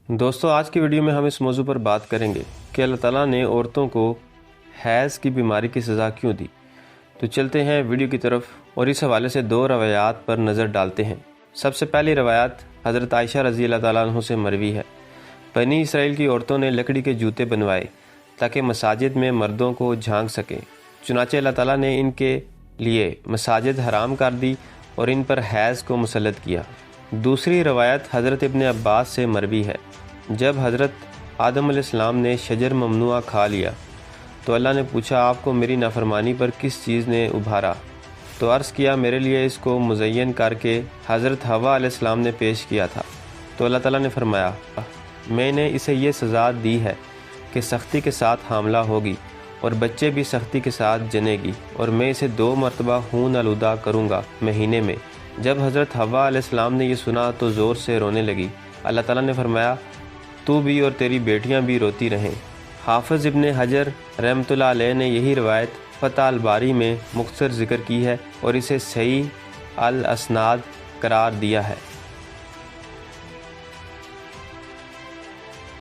دوستو آج کی ویڈیو میں ہم اس موضوع پر بات کریں گے کہ اللہ تعالیٰ نے عورتوں کو حیض کی بیماری کی سزا کیوں دی۔ تو چلتے ہیں ویڈیو کی طرف اور اس حوالے سے دو روایات پر نظر ڈالتے ہیں۔ سب سے پہلی روایت حضرت عائشہ رضی اللہ تعالیٰ عنہ سے مروی ہے۔ بنی اسرائیل کی عورتوں نے لکڑی کے جوتے بنوائے تاکہ مساجد میں مردوں کو جھانک سکیں، چنانچہ اللہ تعالیٰ نے ان کے لیے مساجد حرام کر دی اور ان پر حیض کو مسلط کیا۔ دوسری روایت حضرت ابن عباس سے مروی ہے۔ جب حضرت آدم علیہ السلام نے شجر ممنوعہ کھا لیا تو اللہ نے پوچھا آپ کو میری نافرمانی پر کس چیز نے ابھارا؟ تو عرض کیا میرے لیے اس کو مزین کر کے حضرت حوا علیہ السلام نے پیش کیا تھا۔ تو اللہ تعالیٰ نے فرمایا میں نے اسے یہ سزا دی ہے کہ سختی کے ساتھ حاملہ ہوگی اور بچے بھی سختی کے ساتھ جنے گی، اور میں اسے 2 مرتبہ خون آلودہ کروں گا مہینے میں۔ جب حضرت حوا علیہ السلام نے یہ سنا تو زور سے رونے لگی۔ اللہ تعالیٰ نے فرمایا تو بھی اور تیری بیٹیاں بھی روتی رہیں۔ حافظ ابن حجر رحمۃ اللہ علیہ نے یہی روایت فتح الباری میں مختصر ذکر کی ہے اور اسے صحیح الاسناد قرار دیا ہے۔